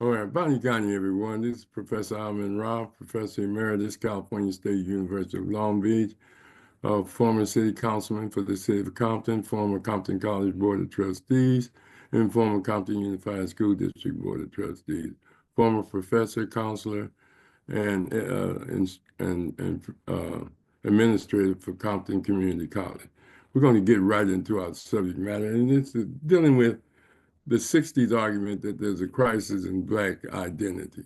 All right, Bonnie County, everyone. This is Professor Rahh, Professor Emeritus, California State University of Long Beach, former city councilman for the city of Compton, former Compton College Board of Trustees, and former Compton Unified School District Board of Trustees, former professor, counselor, and administrator for Compton Community College. We're going to get right into our subject matter, and it's dealing with the 60s argument that there's a crisis in Black identity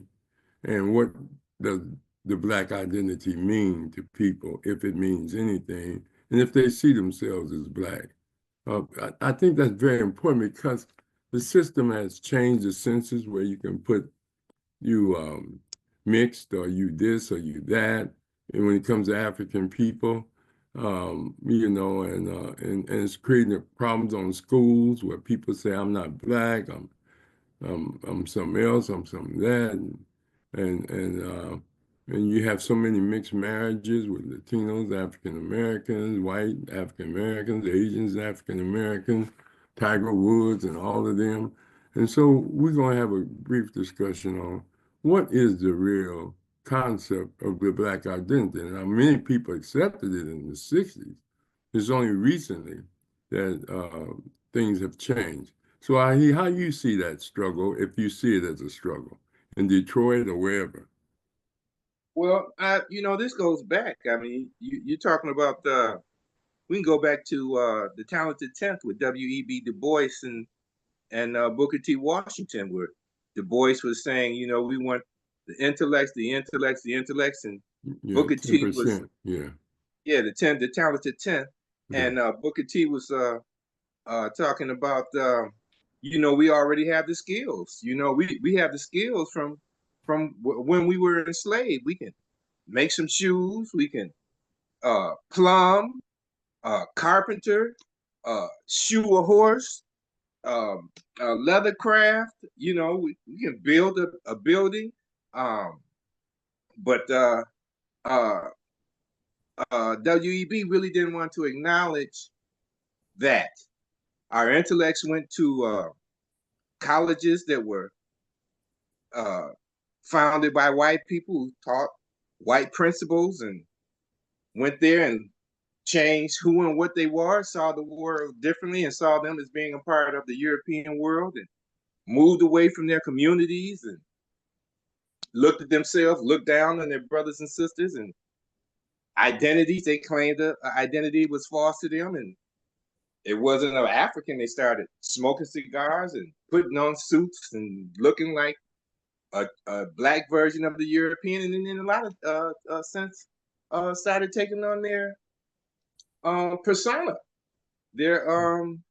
and what does the Black identity mean to people, if it means anything, and if they see themselves as Black. I think that's very important because the system has changed the census where you can put you mixed or you this or you that. And when it comes to African people, and it's creating problems on schools where people say, I'm not Black, I'm something else, I'm something that, and and uh, and you have so many mixed marriages with Latinos, African Americans, white African Americans, Asians, African Americans, Tiger Woods, and all of them. And so we're going to have a brief discussion on what is the real concept of the Black identity. Now, many people accepted it in the 60s. It's only recently that things have changed. So, how you see that struggle, if you see it as a struggle in Detroit or wherever? Well, this goes back. I mean, you're talking about we can go back to the Talented Tenth with W.E.B. Du Bois and Booker T. Washington, where Du Bois was saying, we want the intellects, and Yeah, Booker T was 10%. Yeah. the Talented Tenth, Yeah. and Booker T was talking about we already have the skills. We have the skills from when we were enslaved. We can make some shoes. We can plumb, carpenter, shoe a horse, leather craft. We can build a building. Um, but uh, WEB really didn't want to acknowledge that our intellects went to colleges that were uh, founded by white people who taught white principles and went there and changed who and what they were, saw the world differently, and saw them as being a part of the European world, and moved away from their communities and looked at themselves, looked down on their brothers and sisters, and identities. They claimed the identity was false to them, and it wasn't an African. They started smoking cigars and putting on suits and looking like a black version of the European, and then in a lot of sense, started taking on their persona. They're one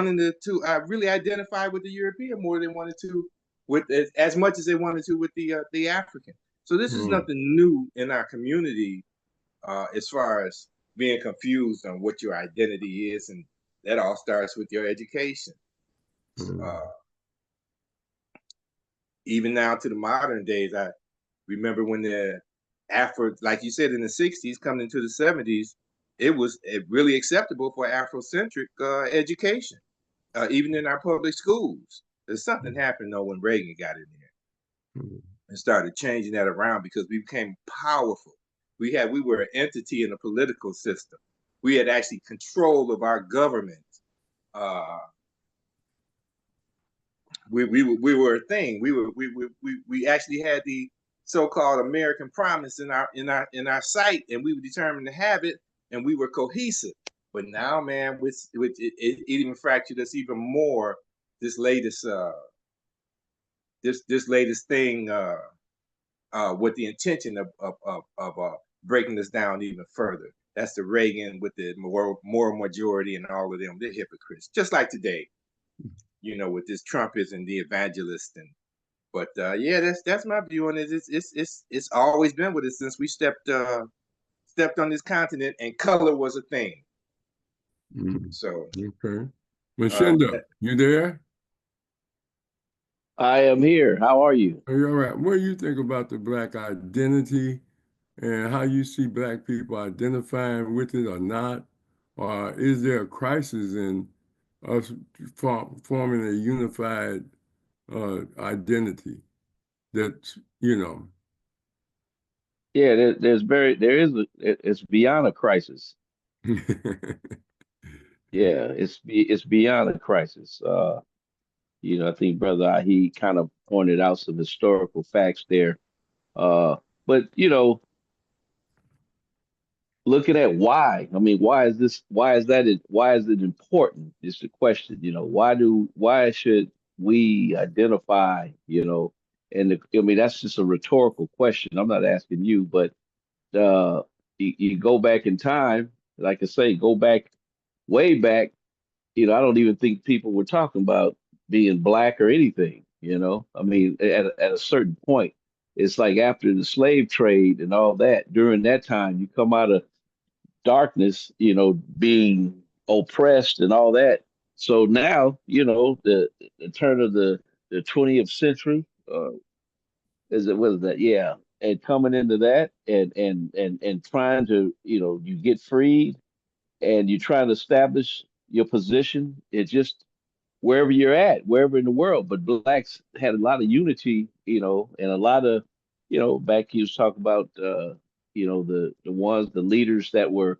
and the two. I really identified with the European more than wanted to with as much as they wanted to with the African. So this is Mm. nothing new in our community as far as being confused on what your identity is, and that all starts with your education. Mm. Uh, Even now to the modern days, I remember when the Afro, like you said, in the '60s, coming into the '70s, it was really acceptable for Afrocentric education, even in our public schools. There's something happened though when Reagan got in there Mm. and started changing that around because we became powerful. We were an entity in the political system. We had actually control of our government. Uh, we were a thing. We actually had the so-called American promise in our sight, and we were determined to have it, and we were cohesive. But now, man, with it even fractured us even more. This latest this latest thing with the intention of breaking this down even further. That's the Reagan with the moral majority and all of them. They're hypocrites, just like today. With this Trumpism, the evangelist, and but yeah, that's my view on it. It's always been with us since we stepped on this continent and color was a thing. Mm. So Okay. that, Mshinda, you there? I am here. How are you? Are you all right? What do you think about the Black identity and how you see Black people identifying with it or not? Or is there a crisis in us forming a unified identity. That Yeah, there is it's beyond a crisis. Yeah, it's beyond a crisis. I think Brother he kind of pointed out some historical facts there. Uh, but looking at why, I mean, why is this? Why is that? Why is it important? Is the question. Why should we identify? I mean, that's just a rhetorical question. I'm not asking you, but you go back in time, like I say, go back way back. I don't even think people were talking about being black or anything. I mean, at a certain point, it's like after the slave trade and all that. During that time, you come out of darkness, being oppressed and all that. So now, the turn of the 20th century, is it was that? Yeah, and coming into that and trying to, you get freed and you try to establish your position. It just wherever you're at, wherever in the world. But blacks had a lot of unity, and a lot of, back you was talking about, the ones, the leaders that were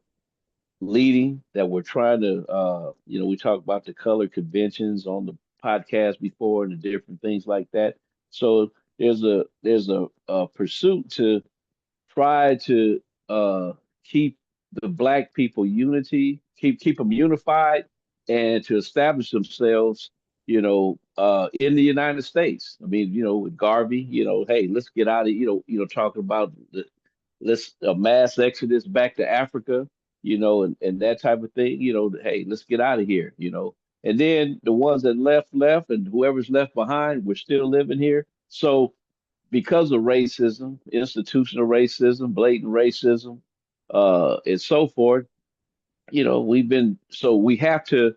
leading, that were trying to, we talked about the color conventions on the podcast before and the different things like that. So there's a pursuit to try to keep the black people unity, keep them unified, and to establish themselves, in the United States. I mean, with Garvey, hey, let's get out of, talking about let's a mass exodus back to Africa, and that type of thing. Hey, let's get out of here, And then the ones that left, and whoever's left behind, we're still living here. So because of racism, institutional racism, blatant racism, and so forth, we have to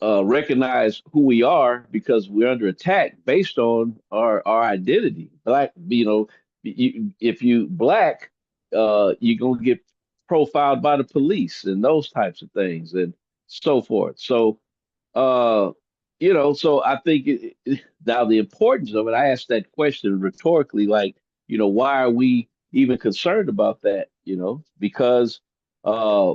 recognize who we are because we're under attack based on our identity. Black, if you black, you're gonna get profiled by the police and those types of things and so forth. Uh, so I think now the importance of it. I asked that question rhetorically, like, why are we even concerned about that? Because uh,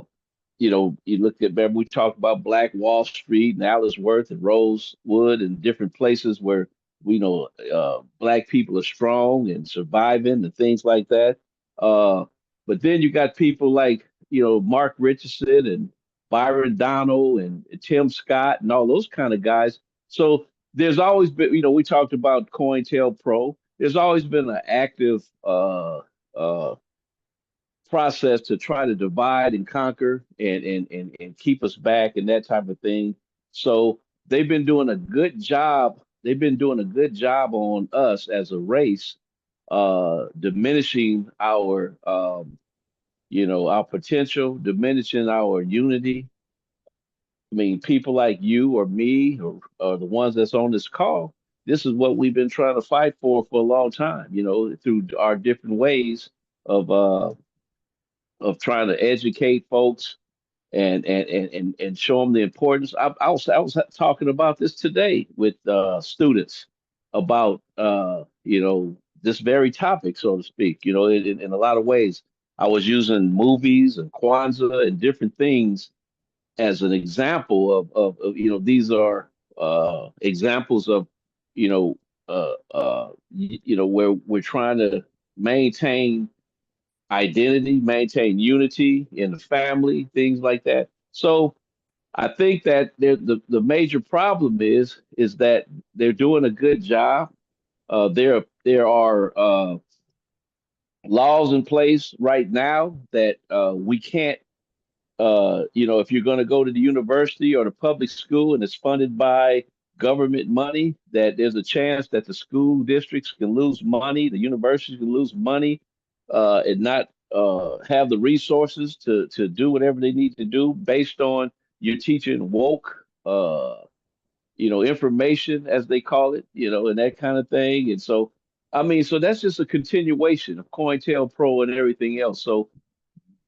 you look at, remember we talked about Black Wall Street and Allisworth and Rosewood and different places where we know black people are strong and surviving and things like that. Uh, but then you got people like, Mark Richardson and Byron Donald and Tim Scott and all those kind of guys. So there's always been, we talked about COINTELPRO. There's always been an active uh, process to try to divide and conquer and keep us back and that type of thing. So they've been doing a good job. They've been doing a good job on us as a race, diminishing our potential, diminishing our unity. I mean, people like you or me or the ones that's on this call, this is what we've been trying to fight for a long time, through our different ways of trying to educate folks and show them the importance. I was talking about this today with students about this very topic, so to speak. In a lot of ways, I was using movies and Kwanzaa and different things as an example of these are examples of you know where we're trying to maintain identity, maintain unity in the family, things like that. So I think that the major problem is that they're doing a good job. There are laws in place right now that we can't. If you're going to go to the university or the public school and it's funded by government money, that there's a chance that the school districts can lose money, the universities can lose money, and not have the resources to do whatever they need to do based on you're teaching woke, information as they call it, and that kind of thing. And so, I mean, so that's just a continuation of COINTELPRO and everything else. So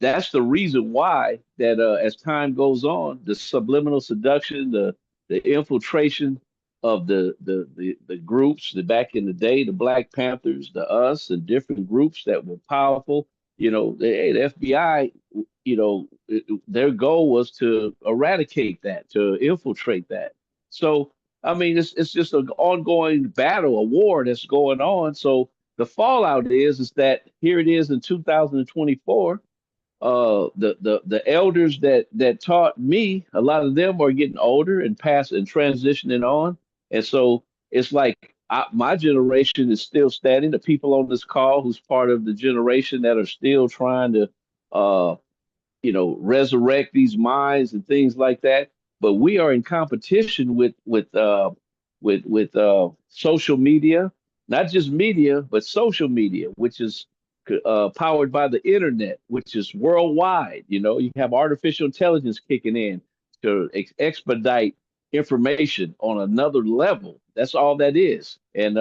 that's the reason why that as time goes on, the subliminal seduction, the infiltration the groups, the back in the day, the Black Panthers, the us, and different groups that were powerful. The FBI, their goal was to eradicate that, to infiltrate that. So I mean, it's just an ongoing battle, a war that's going on. So the fallout is that here it is in 2024. The elders that taught me, a lot of them are getting older and past and transitioning on, and so it's like my generation is still standing. The people on this call who's part of the generation that are still trying to uh resurrect these minds and things like that. But we are in competition with social media, not just media, but social media, which is powered by the internet, which is worldwide. You have artificial intelligence kicking in to expedite information on another level. That's all that is. And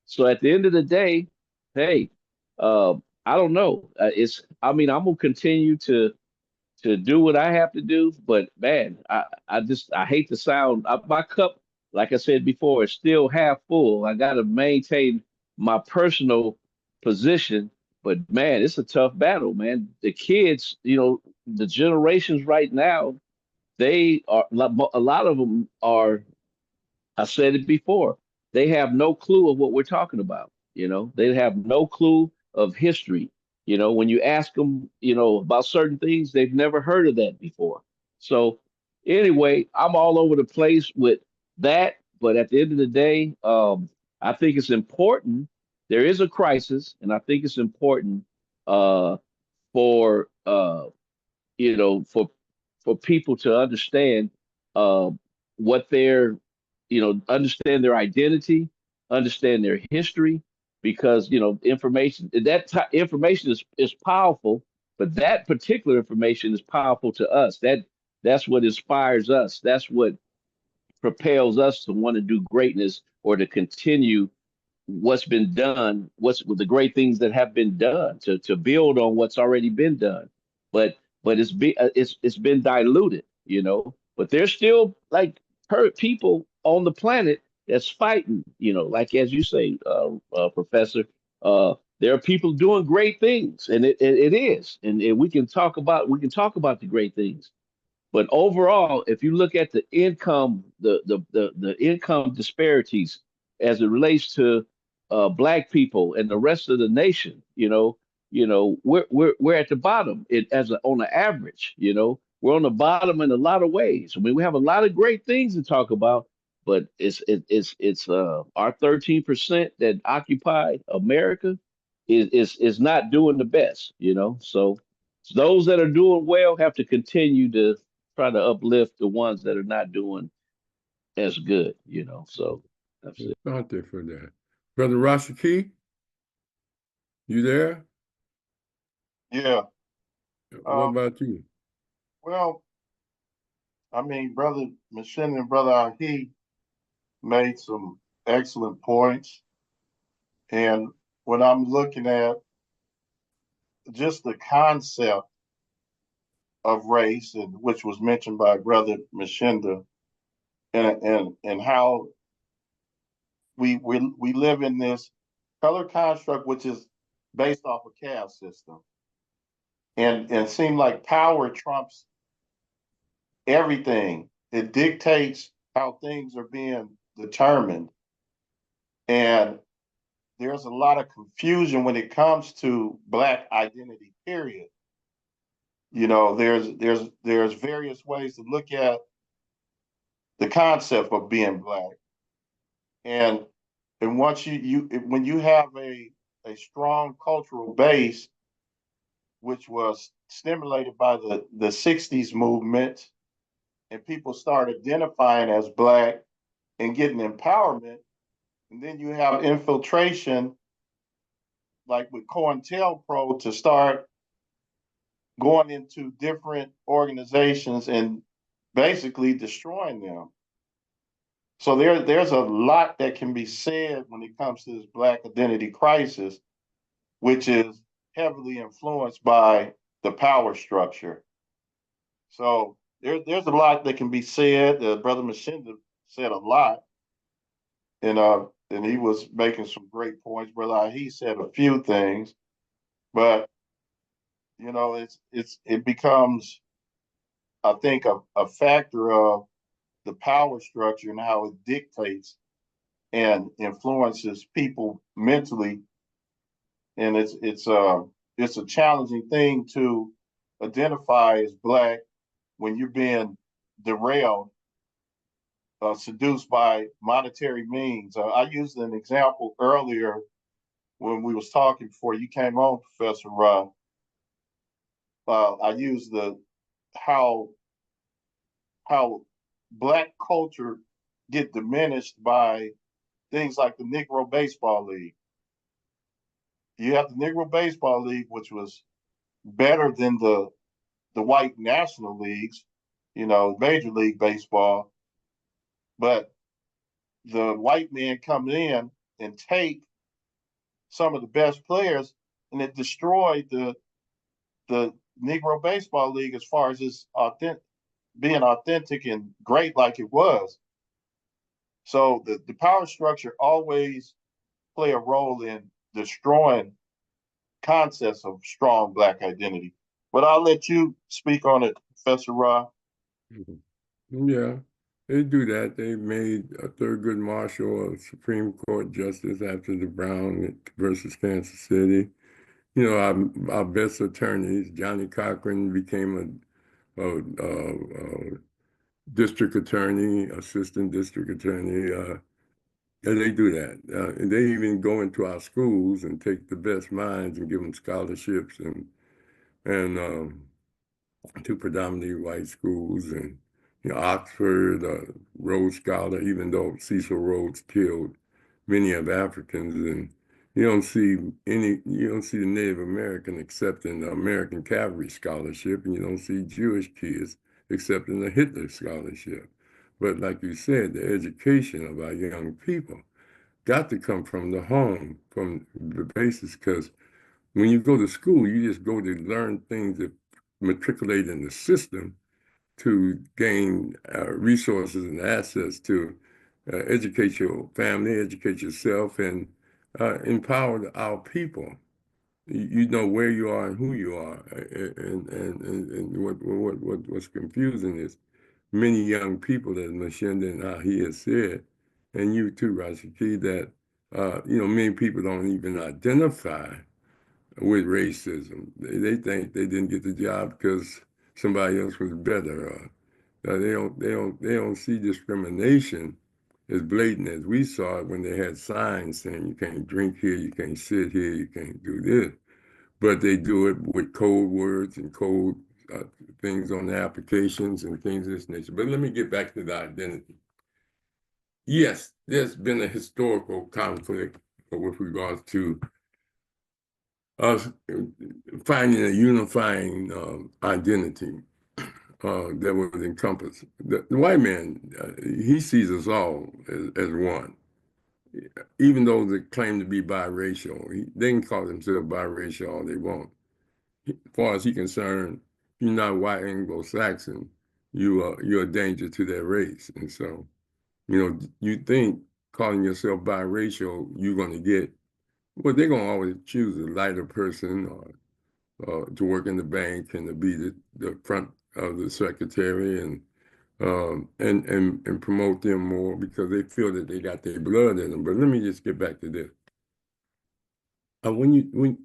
so at the end of the day, hey, uh, I don't know. I mean, I'm gonna continue to do what I have to do. But man, I hate to sound my cup, like I said before, is still half full. I got to maintain my personal position. But man, it's a tough battle, man. The kids, the generations right now, they are a lot of them are. I said it before. They have no clue of what we're talking about. They have no clue of history. When you ask them, about certain things, they've never heard of that before. So, anyway, I'm all over the place with that. But at the end of the day, I think it's important. There is a crisis, and I think it's important for you know, for for people to understand uh, what their, understand their identity, understand their history, because information information is powerful, but that particular information is powerful to us. That's what inspires us. That's what propels us to want to do greatness or to continue what's been done, what's with the great things that have been done to build on what's already been done. But it's been diluted, But there's still like hurt people on the planet that's fighting, like as you say, Professor. There are people doing great things, and it is, and we can talk about the great things. But overall, if you look at the income, the income disparities as it relates to black people and the rest of the nation, we're at the bottom. On the average, we're on the bottom in a lot of ways. I mean, we have a lot of great things to talk about, but it's our 13% that occupy America is not doing the best, So those that are doing well have to continue to try to uplift the ones that are not doing as good, So that's it. It's out there for that. Brother Rashaki, you there? Yeah. What Um, about you? well, I mean, Brother Mshinda and Brother he made some excellent points. And when I'm looking at just the concept of race, and which was mentioned by Brother Mshinda, and how we live in this color construct, which is based off a caste system, and it seems like power trumps everything. It dictates how things are being determined. And there's a lot of confusion when it comes to Black identity, period. There's various ways to look at the concept of being Black. And once when you have a strong cultural base, which was stimulated by the 60s movement, and people start identifying as Black and getting empowerment, and then you have infiltration, like with COINTELPRO, to start going into different organizations and basically destroying them. So there's a lot that can be said when it comes to this Black identity crisis, which is heavily influenced by the power structure. So there's a lot that can be said. Brother Mshinda said a lot, and he was making some great points. Brother, he said a few things, but it becomes, I think, a factor of the power structure and how it dictates and influences people mentally, and it's a challenging thing to identify as Black when you're being derailed, seduced by monetary means. I used an example earlier when we was talking before you came on, Professor Rahh. I used the how how Black culture get diminished by things like the Negro Baseball League. You have the Negro Baseball League, which was better than the white national leagues, Major League Baseball, but the white men come in and take some of the best players, and it destroyed the Negro Baseball League as far as its being authentic and great like it was. So the power structure always play a role in destroying concepts of strong Black identity. But I'll let you speak on it, Professor Rahh. Yeah, they do that. They made Thurgood Marshall a Supreme Court justice after the Brown versus Kansas City. Our best attorneys, Johnny Cochran became a district attorney, assistant district attorney. And they do that. And they even go into our schools and take the best minds and give them scholarships and to predominantly white schools and Oxford, Rhodes Scholar, even though Cecil Rhodes killed many of Africans, and you don't see the Native American accepting the American Cavalry Scholarship, and you don't see Jewish kids accepting the Hitler Scholarship. But like you said, the education of our young people got to come from the home, from the basis, because when you go to school, you just go to learn things that matriculate in the system to gain resources and assets to educate your family, educate yourself, and empower our people. You know where you are and who you are, and what's confusing is many young people, as Mshinda and Rahh has said, and you too, Rashiki, that many people don't even identify with racism. They think they didn't get the job because somebody else was better. They don't see discrimination as blatant as we saw it when they had signs saying you can't drink here, you can't sit here, you can't do this. But they do it with code words and code things on the applications and things of this nature. But let me get back to the identity. Yes, there's been a historical conflict with regards to us finding a unifying identity that would encompass the white man. He sees us all as one, even though they claim to be biracial. They can call themselves biracial all they want. As far as he's concerned, you're not white Anglo-Saxon. You're a danger to their race, and so you think calling yourself biracial, you're going to get. Well, they're going to always choose a lighter person or to work in the bank and to be the front of the secretary and promote them more because they feel that they got their blood in them. But let me just get back to this. When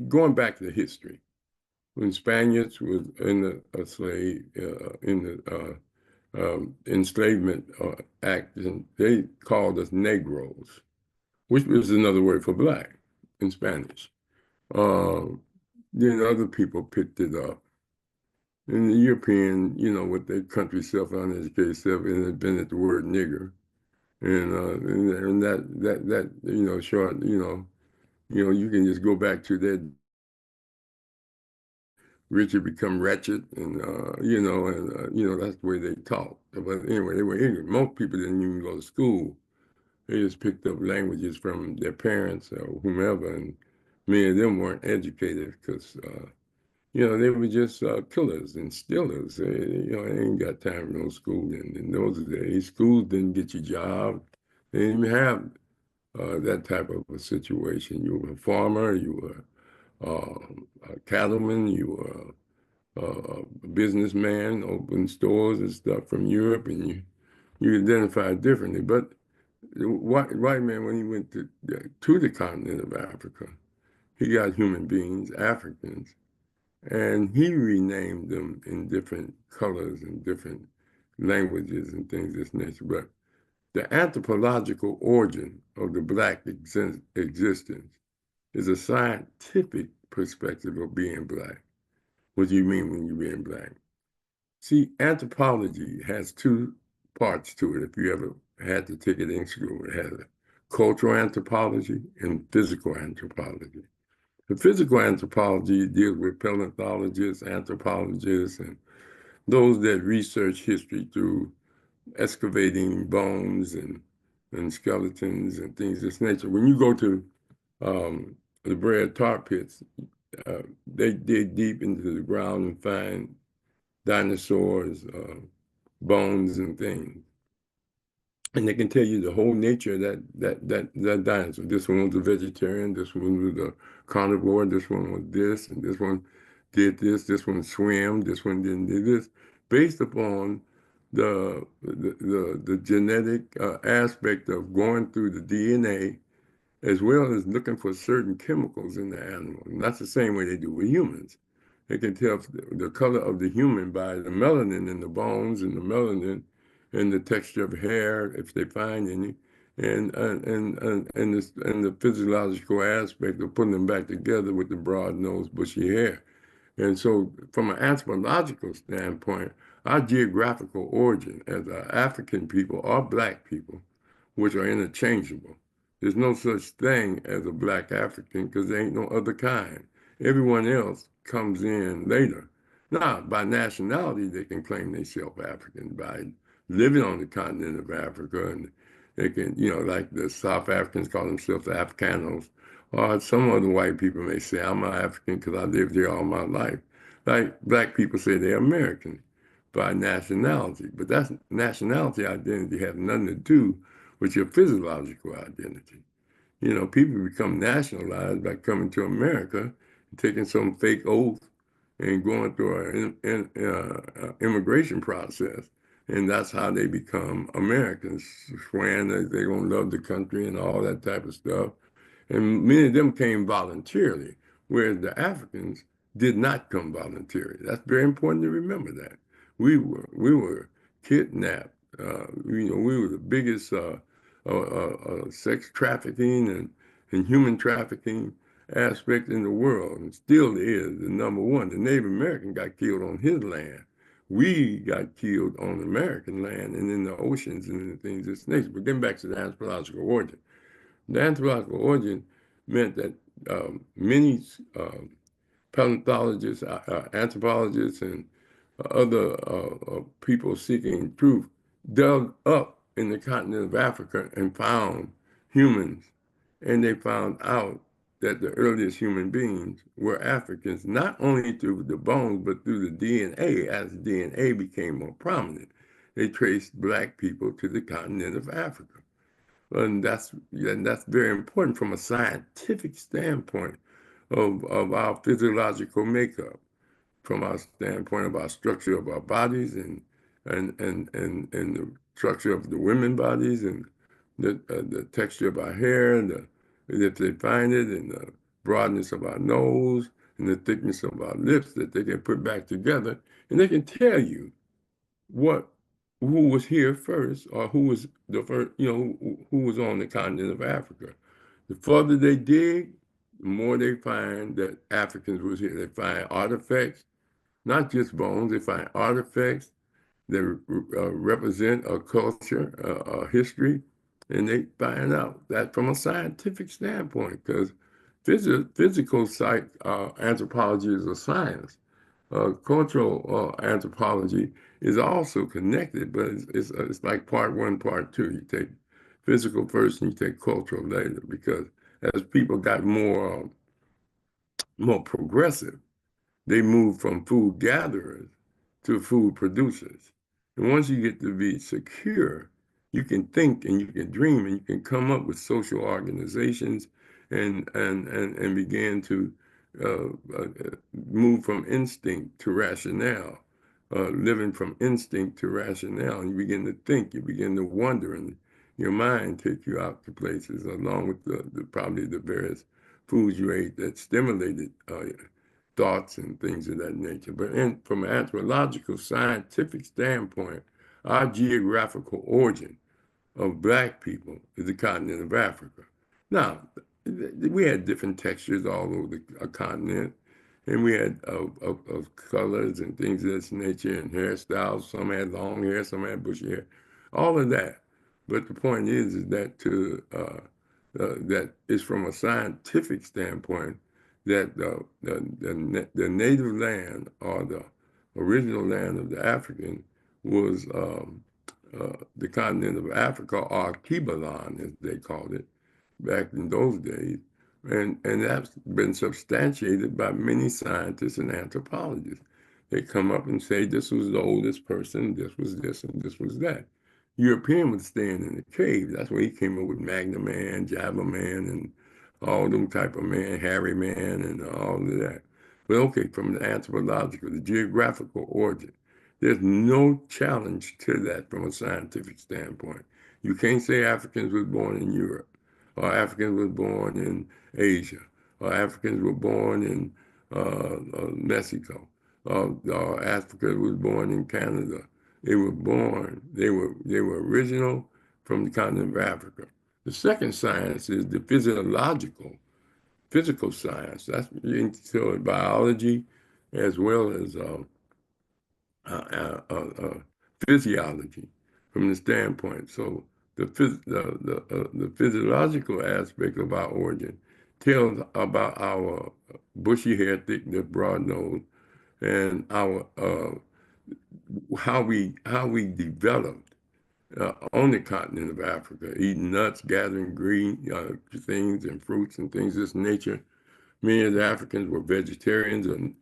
going back to history, when Spaniards was in the slave in the enslavement act, and they called us Negroes, which was another word for black in Spanish. Then other people picked it up. In the European, with their country self, uneducated self, invented the word nigger, and that short, you can just go back to that. Richard become wretched, and that's the way they talk. But anyway, they were ignorant. Most people didn't even go to school. They just picked up languages from their parents or whomever, and many of them weren't educated because they were just killers and stealers. They ain't got time for no school in those days. Schools didn't get you jobs. They didn't even have that type of a situation. You were a farmer, you were a cattleman, you were a businessman, opened stores and stuff from Europe, and you identified differently. But the white man, when he went to the continent of Africa, he got human beings, Africans, and he renamed them in different colors and different languages and things of this nature. But the anthropological origin of the black existence is a scientific perspective of being black. What do you mean when you're being black? See, anthropology has two parts to it. If you ever had to take it in school, it has a cultural anthropology and physical anthropology. The physical anthropology deals with paleontologists, anthropologists, and those that research history through excavating bones and skeletons and things of this nature. When you go to the Brer tar pits, they dig deep into the ground and find dinosaurs, bones, and things. And they can tell you the whole nature of that dinosaur. This one was a vegetarian, this one was a carnivore, this one was this, and this one did this one swam, this one didn't do this, based upon the genetic aspect of going through the DNA as well as looking for certain chemicals in the animal. And that's the same way they do with humans. They can tell the color of the human by the melanin in the bones and the melanin and the texture of hair, if they find any, and the physiological aspect of putting them back together with the broad nose, bushy hair. And so, from an anthropological standpoint, our geographical origin as African people or black people, which are interchangeable, there's no such thing as a black African because there ain't no other kind. Everyone else comes in later. Now, by nationality, they can claim themselves African by living on the continent of Africa, and they can, like the South Africans call themselves Africanos, or some other white people may say, I'm an African because I lived here all my life. Like black people say they're American by nationality, but that's nationality identity has nothing to do with your physiological identity. People become nationalized by coming to America, taking some fake oath, and going through an immigration process. And that's how they become Americans, swearing that they're going to love the country and all that type of stuff. And many of them came voluntarily, whereas the Africans did not come voluntarily. That's very important to remember that. We were kidnapped. We were the biggest sex trafficking and human trafficking aspect in the world, and still is the number one. The Native American got killed on his land. We got killed on American land and in the oceans and the things of this nature. But getting back to the anthropological origin. The anthropological origin meant that many paleontologists, anthropologists, and other people seeking truth dug up in the continent of Africa and found humans. And they found out that the earliest human beings were Africans, not only through the bones, but through the DNA. As DNA became more prominent, they traced black people to the continent of Africa. And that's very important from a scientific standpoint of our physiological makeup, from our standpoint of our structure of our bodies and the structure of the women's bodies and the texture of our hair and if they find it, and the broadness of our nose and the thickness of our lips that they can put back together, and they can tell you who was here first, or who was the first, who was on the continent of Africa. The further they dig, the more they find that Africans was here. They find artifacts, not just bones. They find artifacts that represent a culture, a history, and they find out that from a scientific standpoint, because physical anthropology is a science. Cultural anthropology is also connected, but it's like part one, part two. You take physical first and you take cultural later, because as people got more progressive, they moved from food gatherers to food producers. And once you get to be secure you can think and you can dream and you can come up with social organizations and begin to move from instinct to rationale, living from instinct to rationale. And you begin to think, you begin to wonder, and your mind takes you out to places along with probably the various foods you ate that stimulated thoughts and things of that nature. But from an anthropological, scientific standpoint, our geographical origin of black people is the continent of Africa. Now, we had different textures all over the continent, and we had of colors and things of this nature and hairstyles. Some had long hair, some had bushy hair, all of that. But the point is that that is from a scientific standpoint that the native land or the original land of the African was the continent of Africa, or Kibalan, as they called it back in those days. And that's been substantiated by many scientists and anthropologists. They come up and say this was the oldest person, this was this, and this was that. European was staying in the cave. That's where he came up with Magna Man, Java Man, and all them type of man, Harry Man, and all of that. But okay, from the anthropological, the geographical origin, there's no challenge to that from a scientific standpoint. You can't say Africans was born in Europe, or Africans was born in Asia, or Africans were born in Mexico, or Africa was born in Canada. They were born, they were original from the continent of Africa. The second science is the physical science. That's into biology as well as physiology from the standpoint. So the physiological aspect of our origin tells about our bushy hair, thickness, broad nose, and our how we developed on the continent of Africa, eating nuts, gathering green things and fruits and things of this nature. Many of the Africans were vegetarians and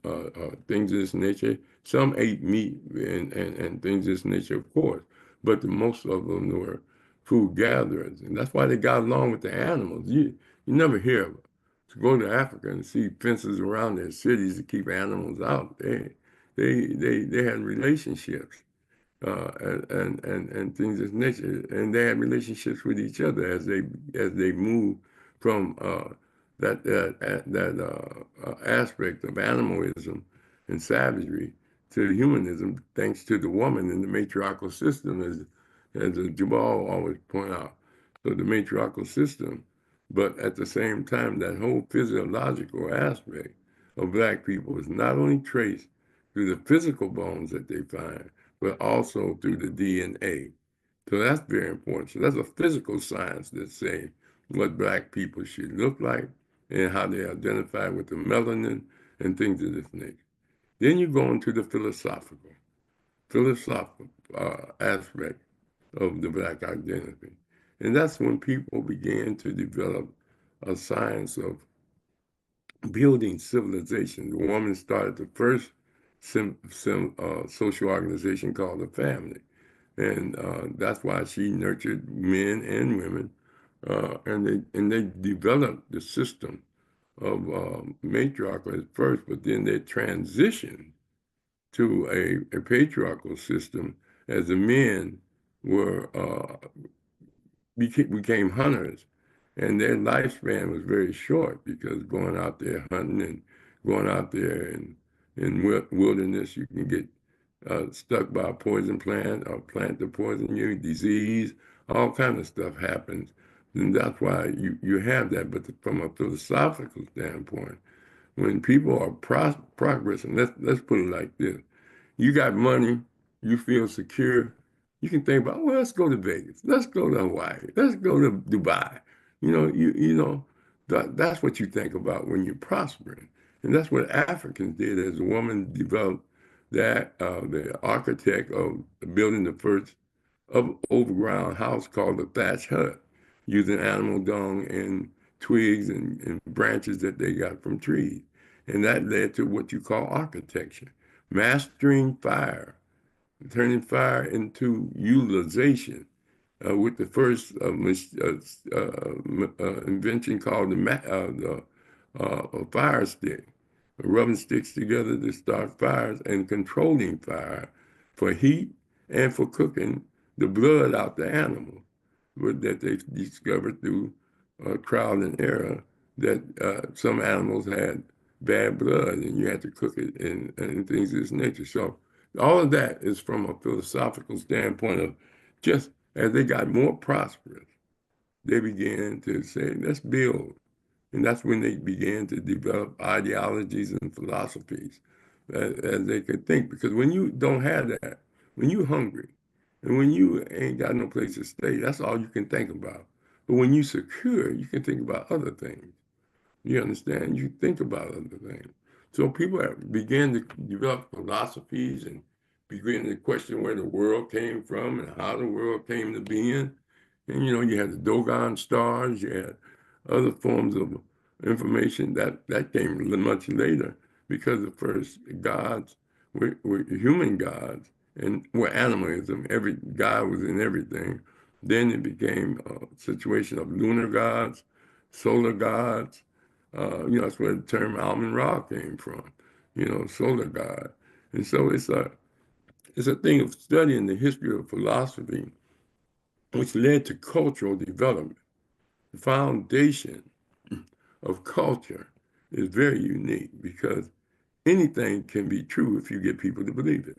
things of this nature. Some ate meat and things of this nature, of course, but most of them were food gatherers, and that's why they got along with the animals. You never hear of it. To go to Africa and see fences around their cities to keep animals out. They had relationships and things of this nature, and they had relationships with each other as they moved from that aspect of animalism and savagery to humanism, thanks to the woman in the matriarchal system, as Jabal always point out. So the matriarchal system, but at the same time, that whole physiological aspect of black people is not only traced through the physical bones that they find, but also through the DNA. So that's very important. So that's a physical science that say what black people should look like and how they identify with the melanin and things of this nature. Then you go into the philosophical aspect of the black identity. And that's when people began to develop a science of building civilization. The woman started the first social organization called the family. And that's why she nurtured men and women. And they developed the system of matriarchal at first, but then they transitioned to a patriarchal system as the men were became hunters, and their lifespan was very short because going out there hunting and going out there in wilderness, you can get stuck by a poison plant or plant to poison you, disease, all kind of stuff happens. And that's why you have that. But from a philosophical standpoint, when people are progressing, let's put it like this: you got money, you feel secure, you can think about, well, let's go to Vegas, let's go to Hawaii, let's go to Dubai. That's what you think about when you're prospering, and that's what Africans did. As a woman developed that the architect of building the first overground house called the thatch hut, using animal dung and twigs and branches that they got from trees. And that led to what you call architecture, mastering fire, turning fire into utilization with the first invention called the fire stick, rubbing sticks together to start fires and controlling fire for heat and for cooking the blood out the animal that they discovered through trial and error that some animals had bad blood and you had to cook it and things of this nature. So all of that is from a philosophical standpoint of just as they got more prosperous, they began to say, let's build. And that's when they began to develop ideologies and philosophies as they could think. Because when you don't have that, when you're hungry, and when you ain't got no place to stay, that's all you can think about. But when you secure, you can think about other things. You understand? You think about other things. So people have began to develop philosophies and begin to question where the world came from and how the world came to being. And you had the Dogon stars, you had other forms of information that came much later because the first gods were human gods and were animalism. Every god was in everything. Then it became a situation of lunar gods, solar gods. That's where the term Alman Ra came from, solar god. And so it's a thing of studying the history of philosophy, which led to cultural development. The foundation of culture is very unique because anything can be true if you get people to believe it.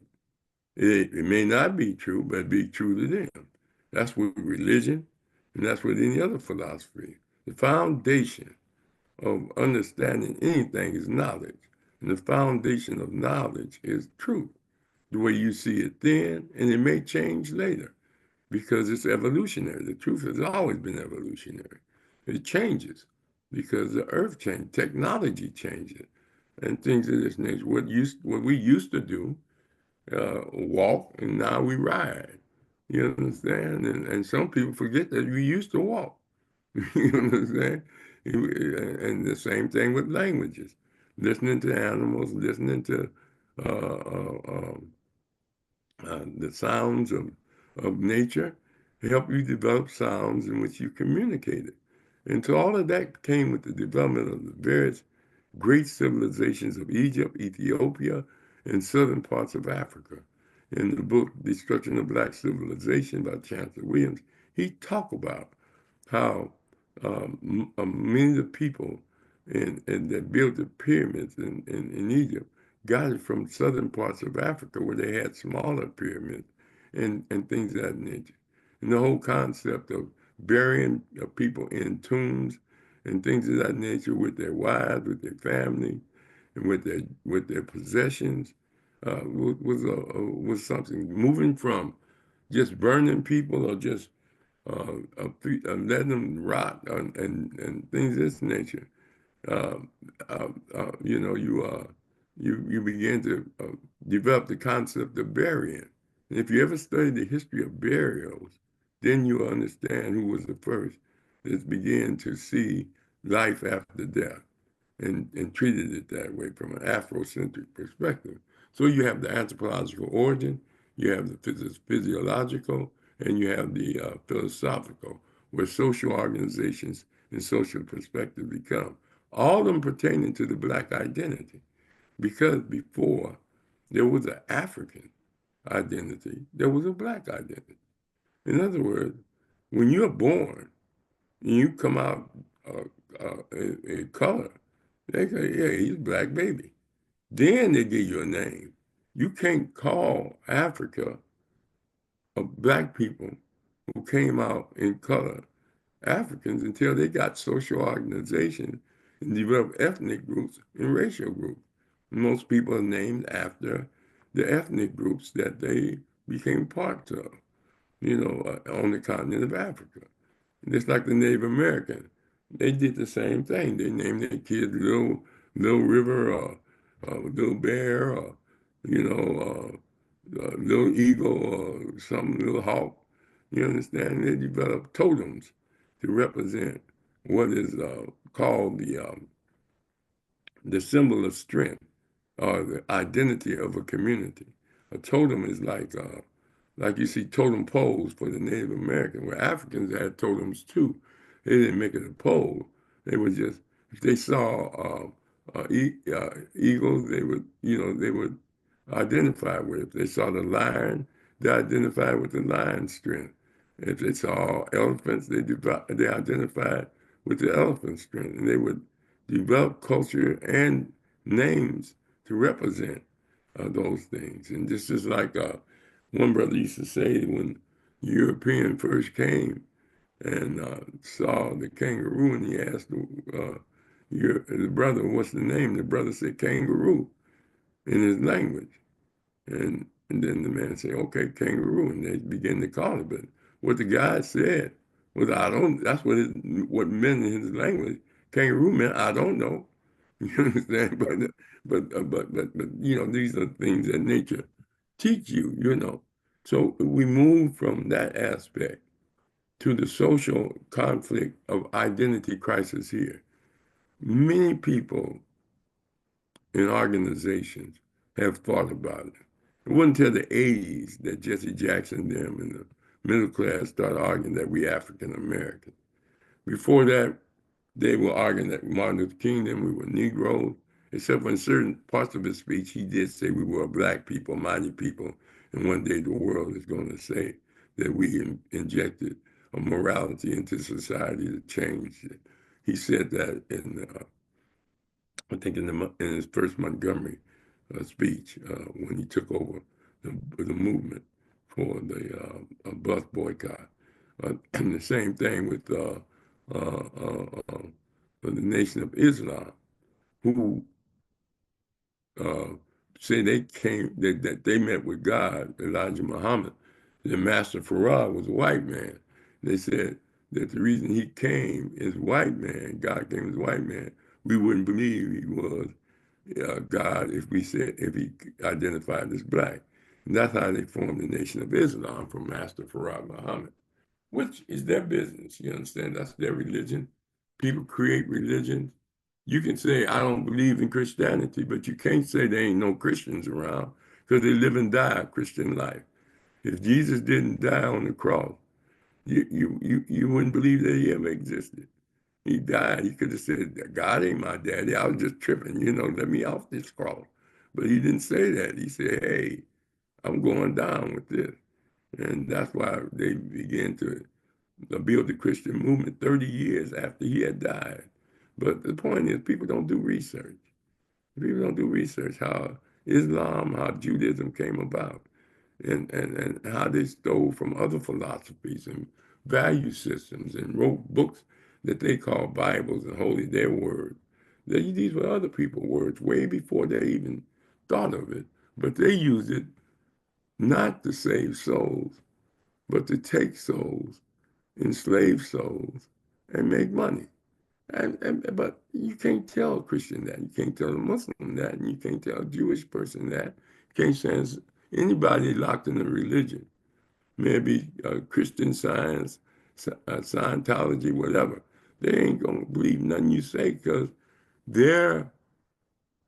It may not be true, but be true to them. That's with religion, and that's with any other philosophy. The foundation of understanding anything is knowledge. And the foundation of knowledge is truth. The way you see it then, and it may change later because it's evolutionary. The truth has always been evolutionary. It changes because the earth changed, technology changes, and things of this nature. What we used to do, walk, and now we ride. You understand? And some people forget that we used to walk. You understand? And the same thing with languages. Listening to animals, listening to uh, uh, um, the sounds of nature help you develop sounds in which you communicate it. And so all of that came with the development of the various great civilizations of Egypt, Ethiopia, and southern parts of Africa. In the book Destruction of Black Civilization by Chancellor Williams, he talked about how many of the people that built the pyramids in Egypt got it from southern parts of Africa where they had smaller pyramids and things of that nature. And the whole concept of burying people in tombs and things of that nature with their wives, with their family, and with their possessions was something. Moving from just burning people or just letting them rot and things of this nature. Uh, you begin to develop the concept of burying. And if you ever study the history of burials, then you'll understand who was the first that began to see life after death and treated it that way from an Afrocentric perspective. So you have the anthropological origin, you have the physiological, and you have the philosophical, where social organizations and social perspective become. All of them pertaining to the Black identity, because before there was an African identity, there was a Black identity. In other words, when you're born and you come out in color, they say, yeah, he's a Black baby. Then they give you a name. You can't call Africa of Black people who came out in color Africans until they got social organization and developed ethnic groups and racial groups. Most people are named after the ethnic groups that they became parts of, on the continent of Africa. Just like the Native American, they did the same thing. They named their kids Little River or Little Bear or, Little Eagle or some Little Hawk. You understand? They developed totems to represent what is called the symbol of strength or the identity of a community. A totem is like you see totem poles for the Native American, where Africans had totems too. They didn't make it a pole. They would just, if they saw eagles, they would identify with it. If they saw the lion, they identified with the lion's strength. If they saw elephants, they identified with the elephant strength, and they would develop culture and names to represent those things. And this is like one brother used to say when European first came and saw the kangaroo, and he asked the brother, "What's the name?" The brother said, "Kangaroo," in his language. And then the man said, "Okay, kangaroo," and they began to call it. But what the guy said was, "I don't." That's what meant in his language. Kangaroo meant, "I don't know." You understand? But these are things that nature teach you. So we move from that aspect to the social conflict of identity crisis here. Many people in organizations have thought about it. It wasn't until the 80s that Jesse Jackson and them and the middle class started arguing that we African American. Before that, they were arguing that Martin Luther King and we were Negroes, except for in certain parts of his speech, he did say we were black people, mighty people, and one day the world is going to say that we injected a morality into society that changed it. He said that I think in his first Montgomery speech when he took over the movement for the bus boycott. And the same thing with the Nation of Islam, who uh, say that they met with God, Elijah Muhammad. The Master Farah was a white man. They said that the reason he came is white man, God came as white man. We wouldn't believe he was God if he identified as black. And that's how they formed the Nation of Islam from Master Farah Muhammad, which is their business. You understand? That's their religion. People create religions. You can say, I don't believe in Christianity, but you can't say there ain't no Christians around because they live and die a Christian life. If Jesus didn't die on the cross, you wouldn't believe that he ever existed. He died. He could have said, God ain't my daddy. I was just tripping, let me off this cross. But he didn't say that. He said, hey, I'm going down with this. And that's why they began to build the Christian movement 30 years after he had died. But the point is, people don't do research. People don't do research how Islam, how Judaism came about, and how they stole from other philosophies and value systems and wrote books that they call Bibles and holy their word. These were other people's words way before they even thought of it. But they used it not to save souls, but to take souls, enslave souls, and make money. But you can't tell a Christian that. You can't tell a Muslim that. And you can't tell a Jewish person that. You can't say anybody locked in a religion, maybe Christian Science, Scientology, whatever. They ain't going to believe nothing you say because their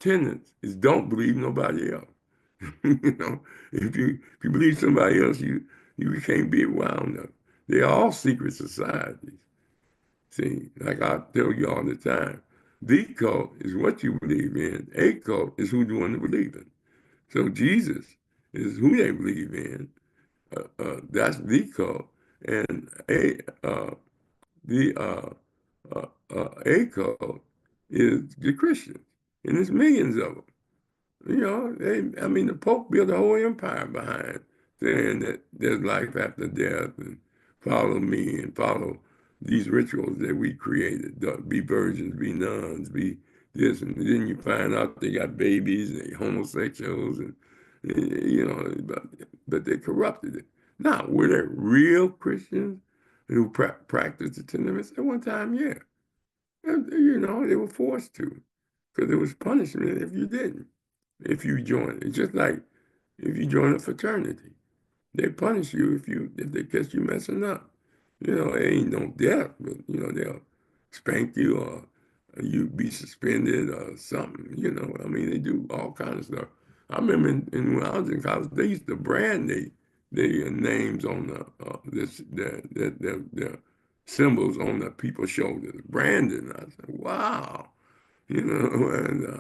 tenets is don't believe nobody else. If you believe somebody else, you can't be around them. They're all secret societies. See, like I tell you all the time, the cult is what you believe in. A cult is who you want to believe in. So Jesus is who they believe in. That's the cult, and the a cult is the Christians, and there's millions of them. The Pope built a whole empire behind saying that there's life after death and follow me and follow these rituals that we created. Be virgins, be nuns, be this. And then you find out they got babies, they homosexuals, and, but they corrupted it. Now, were there real Christians who practiced the Ten Commandments? At one time, yeah. And, they were forced to because there was punishment if you didn't. If you join, it's just like if you join a fraternity, they punish you if they catch you messing up. It ain't no death, but they'll spank you or you be suspended or something. They do all kinds of stuff. I remember when I was in college, they used to brand their names on their symbols on the people's shoulders, branding. I said, wow, and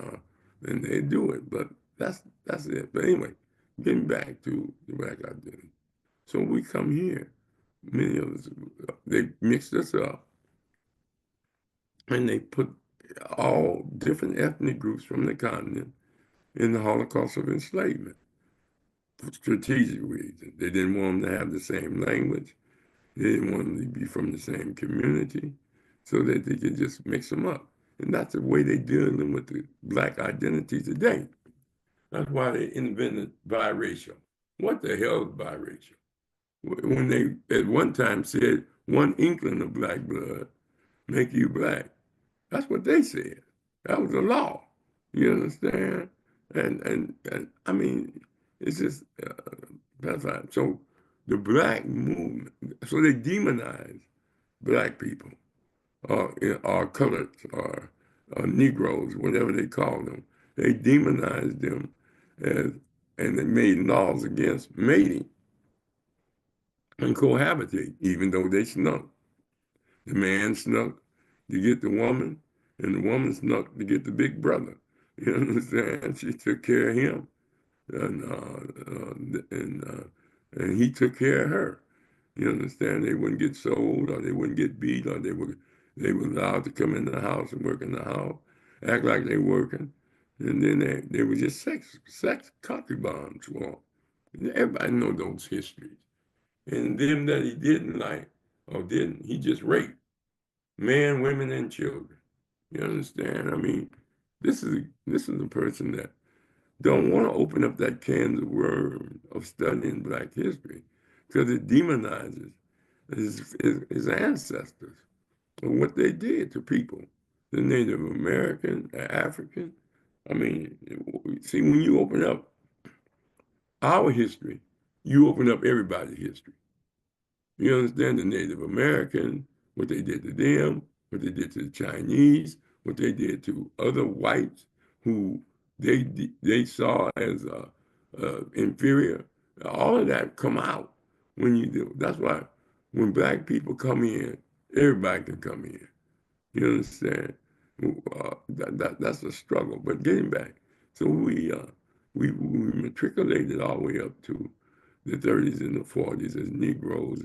they do it. But that's it. But anyway, getting back to the black identity. So we come here, many of us, they mixed us up, and they put all different ethnic groups from the continent in the Holocaust of enslavement for strategic reasons. They didn't want them to have the same language. They didn't want them to be from the same community, so that they could just mix them up. And that's the way they're dealing with the black identity today. That's why they invented biracial. What the hell is biracial? When they at one time said one inkling of black blood make you black. That's what they said. That was the law. You understand? And I mean, it's just that's right. So the black movement. So they demonize black people, or colored, or Negroes, whatever they call them. They demonized them, as, and they made laws against mating and cohabitate, even though they snuck. The man snuck to get the woman, and the woman snuck to get the big brother. You understand? She took care of him, and and he took care of her. You understand? They wouldn't get sold, or they wouldn't get beat, or they were allowed to come in the house and work in the house, act like they working, and then they were just sex concubines. Well, everybody know those histories. And them that he didn't like or didn't, he just raped men, women, and children. You understand? I mean, this is a person that don't want to open up that can of worms of studying Black history because it demonizes his ancestors and what they did to people, the Native American, the African. I mean, see, when you open up our history, you open up everybody's history. You understand the Native American, what they did to them, what they did to the Chinese, what they did to other whites who they saw as inferior. All of that come out when you do. That's why when Black people come in, everybody can come in. You understand? That's a struggle. But getting back, so we matriculated all the way up to the 30s and the 40s as Negroes,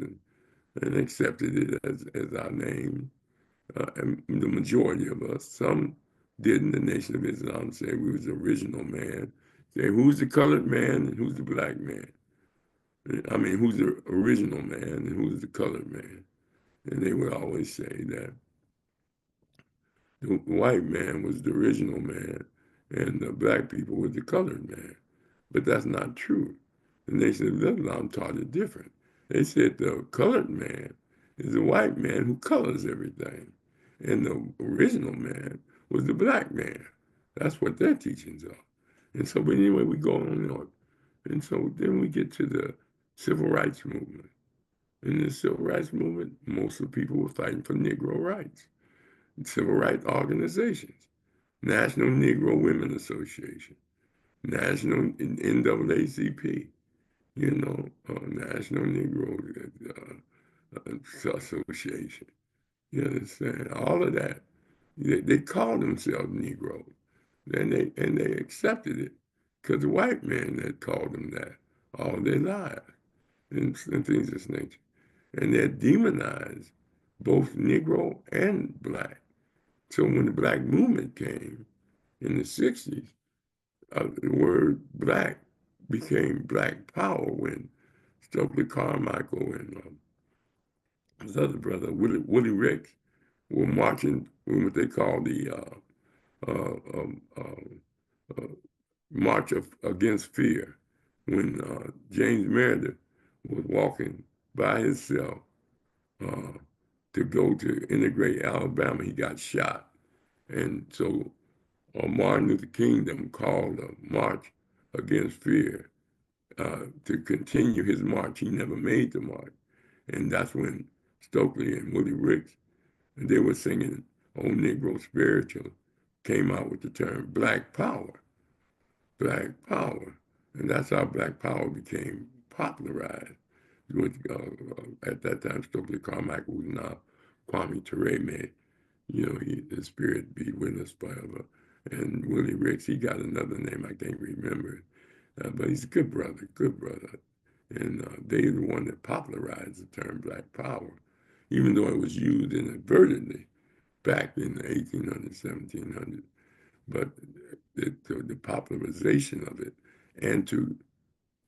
and accepted it as our name. And the majority of us, some didn't. The Nation of Islam said we was the original man. Say who's the colored man and who's the black man? I mean, who's the original man and who's the colored man? And they would always say that the white man was the original man and the black people was the colored man. But that's not true. The Nation of Islam taught it different. They said the colored man is the white man who colors everything. And the original man was the black man. That's what their teachings are. And so, but anyway, we go on and on. And so then we get to the civil rights movement. In the civil rights movement, most of the people were fighting for Negro rights. Civil rights organizations, National Negro Women Association, National NAACP, National Negro Association. You understand? All of that. They called themselves Negroes. And they accepted it because the white man had called them that all their lives and things of this nature. And they demonized both Negro and black. So when the black movement came in the 60s, the word black became black power when Stokely Carmichael and his other brother, Willie Ricks, were marching in what they call the March Against Fear, when James Meredith was walking by himself to go to integrate Alabama. He got shot. And so Martin Luther King them called a March Against Fear to continue his march. He never made the march. And that's when Stokely and Willie Ricks, and they were singing Old Negro Spiritual, came out with the term Black Power. Black Power. And that's how Black Power became popularized. With, at that time, Stokely Carmichael was now Kwame Ture. The spirit be with us forever. And Willie Ricks, he got another name, I can't remember it. But he's a good brother, good brother. And they're the one that popularized the term Black Power, even though it was used inadvertently back in the 1800s, 1700s. But the popularization of it and to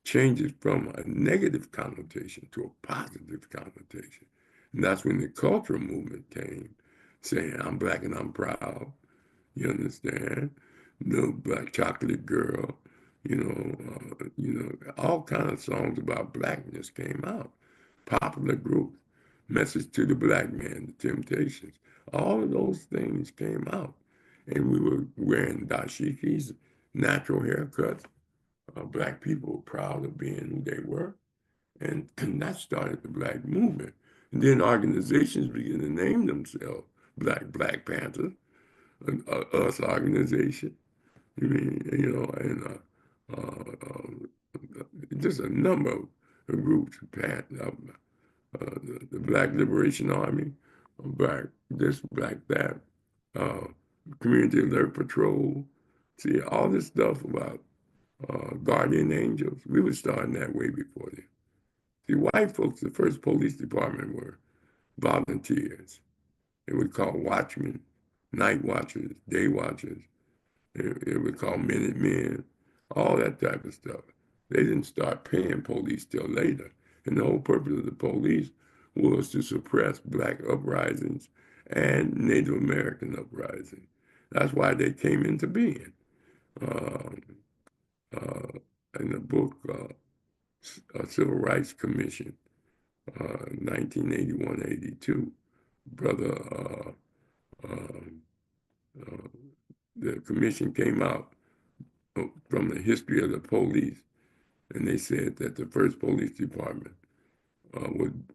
change it from a negative connotation to a positive connotation. And that's when the cultural movement came, saying, I'm Black and I'm proud. You understand? No Black Chocolate Girl, all kinds of songs about Blackness came out. Popular groups, Message to the Black Man, The Temptations, all of those things came out. And we were wearing dashikis, natural haircuts. Black people were proud of being who they were. And that started the Black movement. And then organizations began to name themselves Black Panthers, us organization. And just a number of groups, the Black Liberation Army, Black this, Black that, uh, Community Alert Patrol. See, all this stuff about guardian angels, we were starting that way before them. See, white folks, the first police department were volunteers. They would call watchmen, night watchers, day watchers. It was called Minutemen, all that type of stuff. They didn't start paying police till later. And the whole purpose of the police was to suppress Black uprisings and Native American uprisings. That's why they came into being. Um, in the book, Civil Rights Commission, 1981-82, brother, um, uh, the commission came out from the history of the police, and they said that the first police department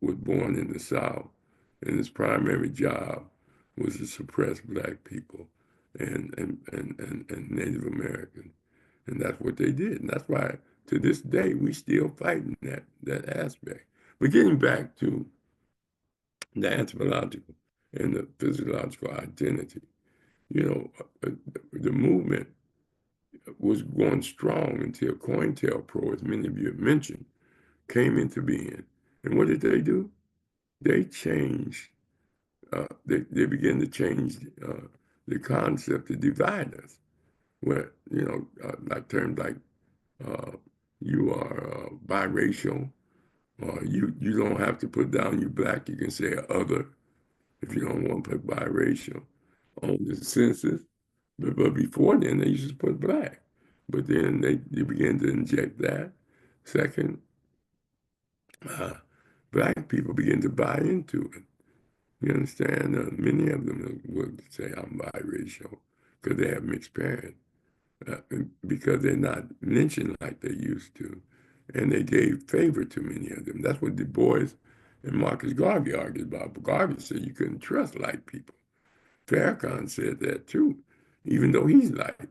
was born in the South, and its primary job was to suppress Black people and Native Americans. And that's what they did. And that's why to this day we still fighting that aspect. But getting back to the anthropological and the physiological identity, the movement was going strong until COINTELPRO, as many of you have mentioned, came into being. And what did they do? They changed, they began to change the concept to divide us. Where, like terms like you are biracial, or you don't have to put down you Black, you can say other if you don't want to put biracial on the census. But before then, they used to put Black. But then they began to inject that. Second, Black people begin to buy into it. You understand? Many of them would say, I'm biracial, because they have mixed parents, because they're not lynching like they used to. And they gave favor to many of them. That's what Du Bois and Marcus Garvey argued about. But Garvey said you couldn't trust light people. Farrakhan said that too, even though he's light.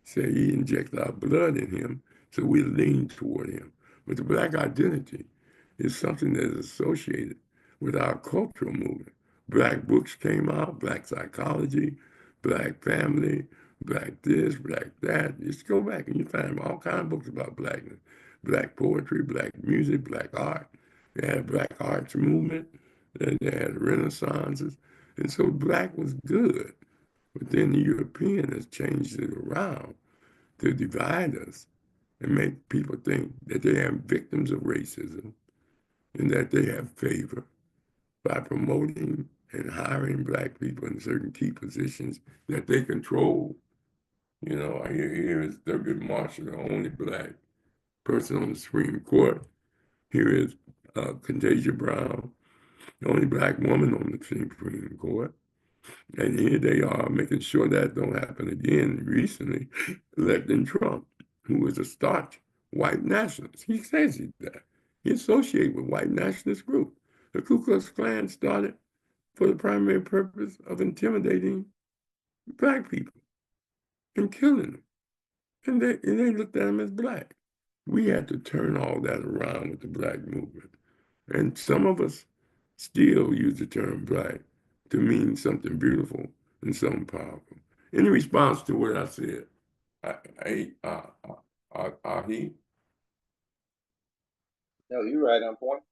Said he injected our blood in him, so we lean toward him. But the Black identity is something that is associated with our cultural movement. Black books came out, Black psychology, Black family, Black this, Black that. Just go back and you find all kinds of books about Blackness. Black poetry, Black music, Black art. They had a Black arts movement. They had renaissances. And so Black was good. But then the European has changed it around to divide us and make people think that they are victims of racism and that they have favor by promoting and hiring Black people in certain key positions that they control. Here is Thurgood Marshall, the only Black person on the Supreme Court. Here is Contasia Brown, the only Black woman on the Supreme Court. And here they are making sure that don't happen again recently, electing Trump, who is a staunch white nationalist. He says he's that. He associates with white nationalist groups. The Ku Klux Klan started for the primary purpose of intimidating Black people and killing them. And they looked at them as Black. We had to turn all that around with the Black movement. And some of us still use the term Black to mean something beautiful and something powerful. In response to what I said, he? No, you're right on point.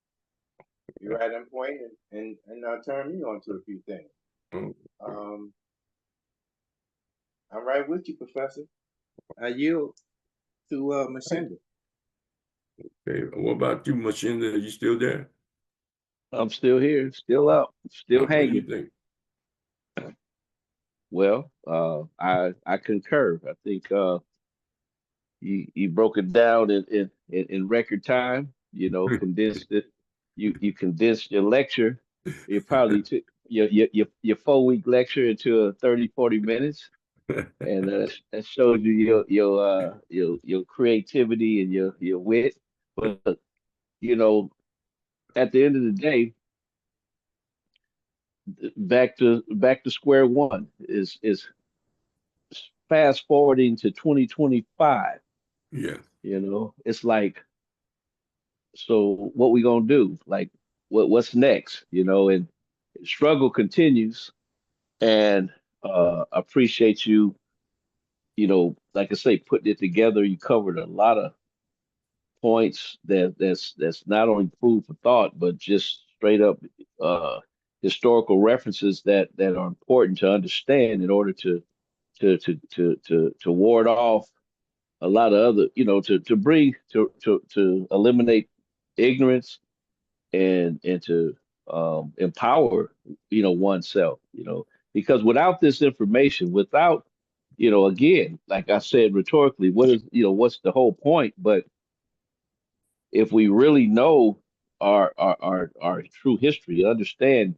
You're right on point, and I'll turn me on to a few things. Um, I'm right with you, Professor. I yield to Mshinda. Okay. What about you, Mshinda? Are you still there? I'm still here, still up, still What do you hanging. think? Well, I concur. I think you broke it down in record time. You know, condensed it. You condensed your lecture. You probably took your 4 week lecture into a 30, 40 minutes, and that shows you your creativity and your wit. But you know, at the end of the day, back to square one is fast forwarding to 2025. Yes. It's like, so what we gonna do? Like, what's next? And struggle continues. And appreciate you. Like I say, putting it together. You covered a lot of points that's not only food for thought, but just straight up uh, historical references that are important to understand in order to ward off a lot of other, to bring to eliminate ignorance and to empower, oneself, because without this information, without, again, like I said rhetorically, what's the whole point? But if we really know our true history, understand,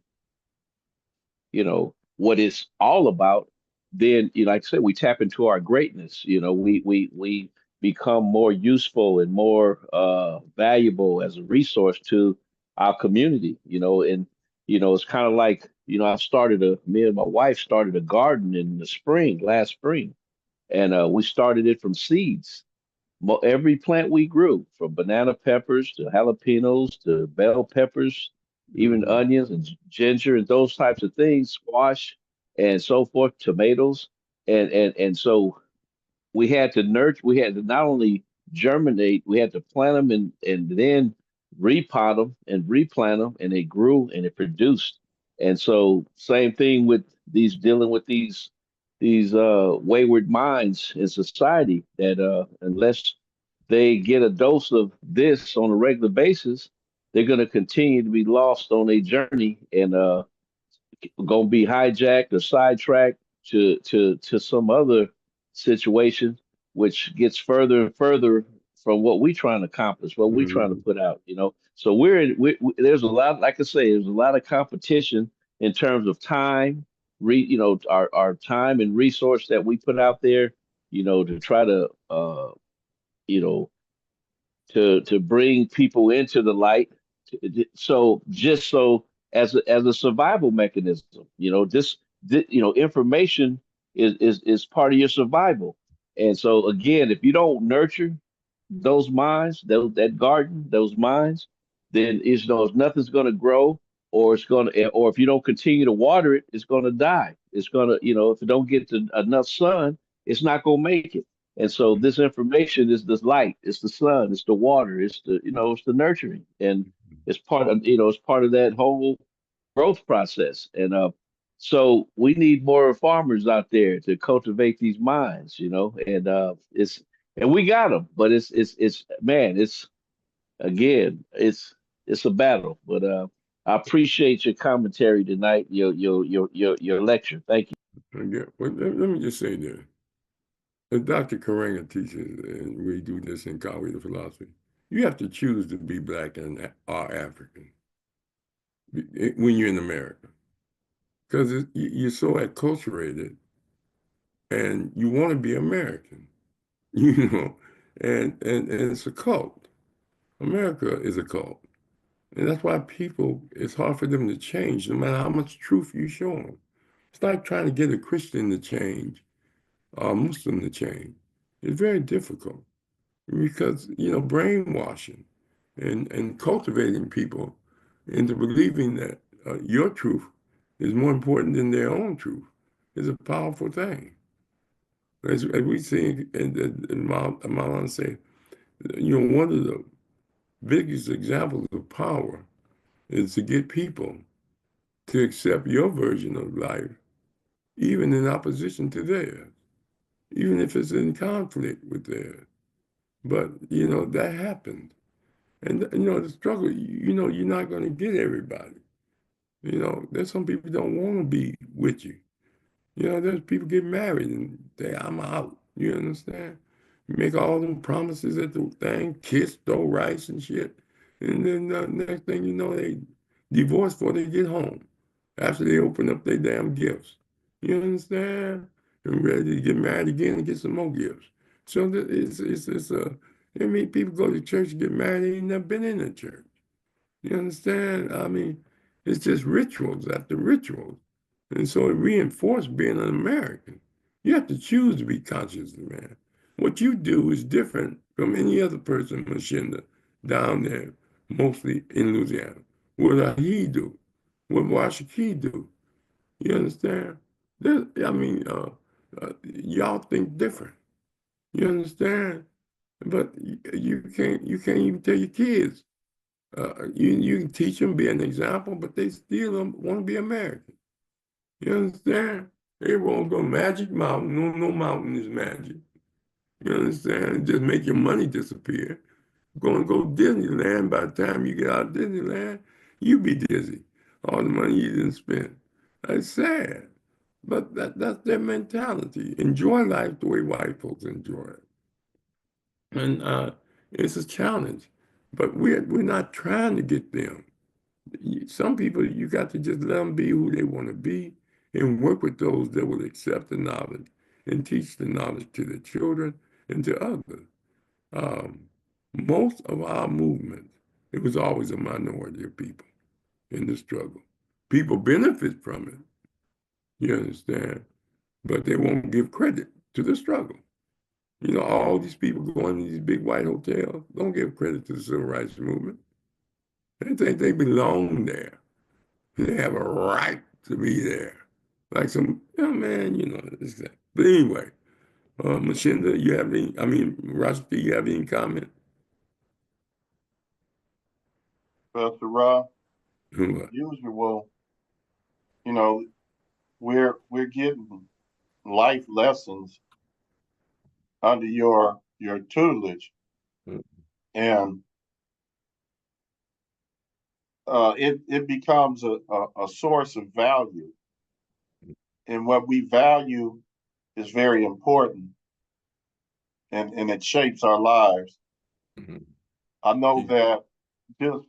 what it's all about, then, like I said, we tap into our greatness. We become more useful and more valuable as a resource to our community. And it's kind of like, me and my wife started a garden in the last spring, and we started it from seeds. Every plant we grew, from banana peppers to jalapenos to bell peppers, even Mhm. onions and ginger and those types of things, squash and so forth, tomatoes. And so we had to nurture, we had to not only germinate, we had to plant them and then repot them and replant them, and they grew and it produced. And so same thing with dealing with these wayward minds in society, that unless they get a dose of this on a regular basis, they're going to continue to be lost on a journey, and going to be hijacked or sidetracked to some other situation, which gets further and further from what we're trying to accomplish, what we're trying to Mhm. put out. So there's a lot, like I say, there's a lot of competition in terms of time, our time and resource that we put out there, to try to you know to bring people into the light. So just so as a survival mechanism, information is part of your survival. And so again, if you don't nurture those minds, that garden, those minds, then nothing's going to grow, or if you don't continue to water it, it's going to die. It's going to, if it don't get enough sun, it's not going to make it. And so this information is the light, it's the sun, it's the water, it's the nurturing, and it's part of that whole growth process. And so we need more farmers out there to cultivate these minds, and we got them, but it's man, it's again, it's a battle. But I appreciate your commentary tonight, your lecture. Thank you. Yeah. Well, let me just say this. As Dr. Karenga teaches, and we do this in College of Philosophy, you have to choose to be Black and or African when you're in America, because you're so acculturated and you want to be American, you know, and it's a cult. America is a cult. And that's why it's hard for them to change, no matter how much truth you show them. It's like trying to get a Christian to change or a Muslim to change. It's very difficult. because, brainwashing and cultivating people into believing that your truth is more important than their own truth is a powerful thing. As we see in Malan say, one of the biggest examples of power is to get people to accept your version of life, even in opposition to theirs, even if it's in conflict with theirs. But, that happens. And, the struggle, you're not going to get everybody. There's some people don't want to be with you. There's people get married and they, I'm out. You understand? Make all them promises at the thing, kiss, throw rice and shit. And then the next thing you know, they divorce before they get home. After they open up their damn gifts. You understand? And ready to get married again and get some more gifts. So I mean, people go to church and get married, they ain't never been in a church. You understand? I mean, it's just rituals after rituals. And so it reinforced being an American. You have to choose to be conscious, man. What you do is different from any other person, Mshinda, down there, mostly in Louisiana. What he do? What Washiki do? You understand? I mean, y'all think different. You understand? But you can't even tell your kids. You can teach them, be an example, but they still don't want to be American. You understand? They won't go Magic Mountain. No mountain is magic. You understand? Just make your money disappear. Go Disneyland. By the time you get out of Disneyland, you be dizzy. All the money you didn't spend. That's sad. But that's their mentality. Enjoy life the way white folks enjoy it. And it's a challenge. But we're not trying to get them. Some people, you got to just let them be who they want to be and work with those that will accept the knowledge and teach the knowledge to their children and to others. Um, Most of our movement, it was always a minority of people in the struggle. People benefit from it, you understand, but they won't give credit to the struggle. All these people going to these big white hotels don't give credit to the civil rights movement. They think they belong there. They have a right to be there. Like some, man, it's that. But anyway, Mshinda, Rashidi, you have any comment? Pastor Rahh, What? usual, you know, we're getting life lessons under your tutelage, and it becomes a source of value, and what we value is very important, and it shapes our lives. Mhm. I know that just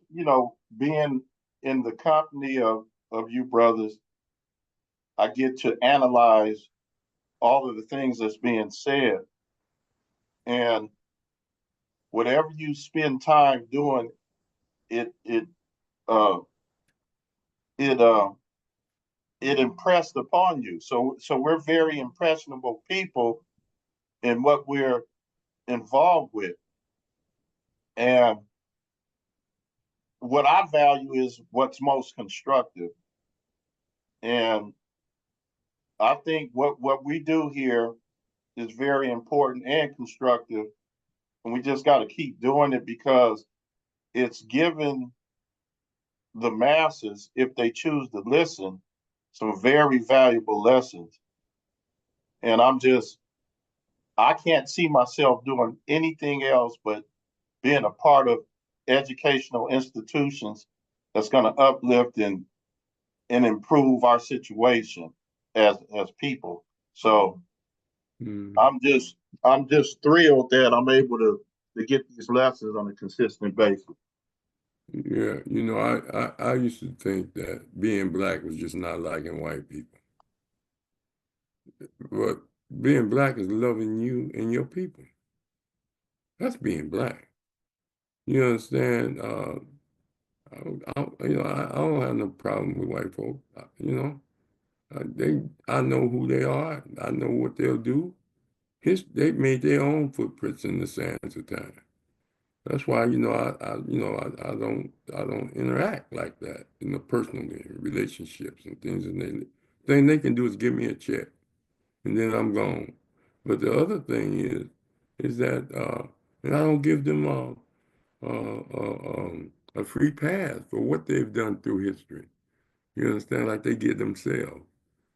being in the company of you brothers, I get to analyze all of the things that's being said, and whatever you spend time doing, it it uh it it impressed upon you. So we're very impressionable people in what we're involved with, and what I value is what's most constructive. And I think what we do here is very important and constructive, and we just got to keep doing it because it's given the masses, if they choose to listen, some very valuable lessons. And I can't see myself doing anything else but being a part of educational institutions that's going to uplift and improve our situation as people. So Mm. I'm just thrilled that I'm able to get these lessons on a consistent basis. Yeah, I used to think that being black was just not liking white people. But being black is loving you and your people. That's being black. You understand? I don't have no problem with white folks. I know who they are. I know what they'll do. they made their own footprints in the sands of time. That's why, I don't interact like that, personally, relationships and things. And thing they can do is give me a check, and then I'm gone. But the other thing is that, and I don't give them a free pass for what they've done through history. You understand? Like they give themselves.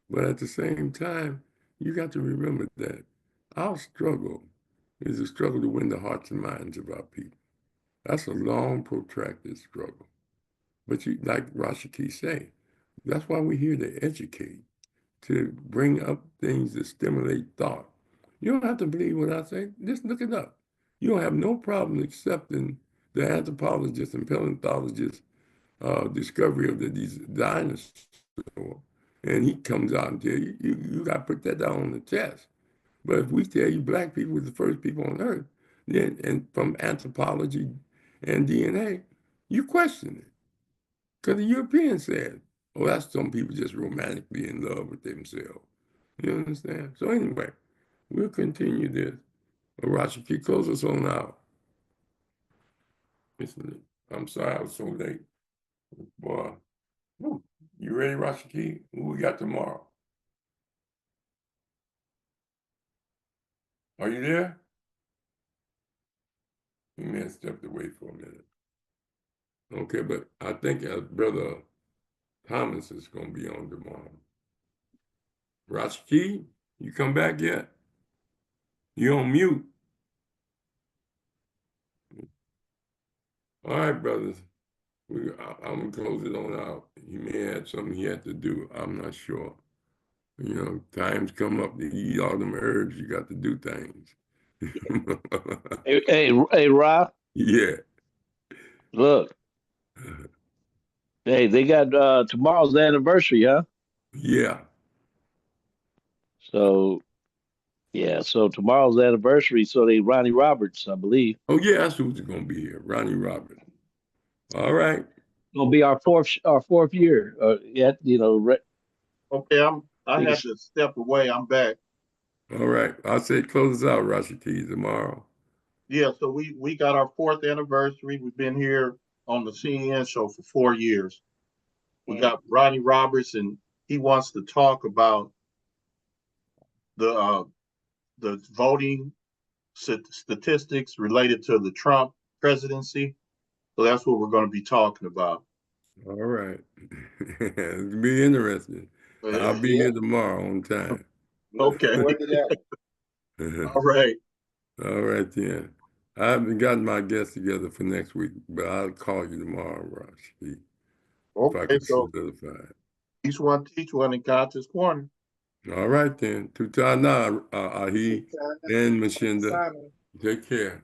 But at the same time, you got to remember that our struggle is a struggle to win the hearts and minds of our people. That's a long, protracted struggle. But like Rashaki say, that's why we're here to educate, to bring up things that stimulate thought. You don't have to believe what I say. Just look it up. You don't have no problem accepting the anthropologist and paleontologist discovery of these dinosaurs. And he comes out and tell you got to put that down on the test. But if we tell you black people were the first people on earth, then, and from anthropology and DNA, you question it. Because the Europeans said, oh, that's some people just romantically in love with themselves. You understand? So anyway, we'll continue this. Rashaki, close us on out. I'm sorry I was so late. Boy, whew. You ready, Rashaki? Who we got tomorrow? Are you there? He may have stepped away for a minute. Okay, but I think Brother Thomas is going to be on tomorrow. Rashaki, you come back yet? You on mute. All right, brothers. I'm going to close it on out. He may have something he had to do. I'm not sure. Times come up to eat all them herbs. You got to do things. Hey, Rahh, Yeah. look, hey, they got tomorrow's the anniversary, huh? Yeah. So yeah, so tomorrow's the anniversary. So they Ronnie Roberts, I believe, Oh, yeah, that's who's going to be here. Ronnie Roberts. All right. gonna be our fourth year. Yeah, Okay, I think had it's to step away. I'm back. All right. I'll say close us out, Rashaki, tomorrow. Yeah, so we got our fourth anniversary. We've been here on the CNN show for 4 years. We got Ronnie Roberts, and he wants to talk about the the voting statistics related to the Trump presidency. So that's what we're going to be talking about. All right. It'll be interesting. I'll be Yeah, here tomorrow on time. Okay. forward to that. All right. All right, then. I haven't gotten my guests together for next week, but I'll call you tomorrow, Rashaki, if I Okay. can So solidify it. each one teach one in God's corner. All right, then. Tutana, Ahi, Good time. and Mshinda. Simon. Take care.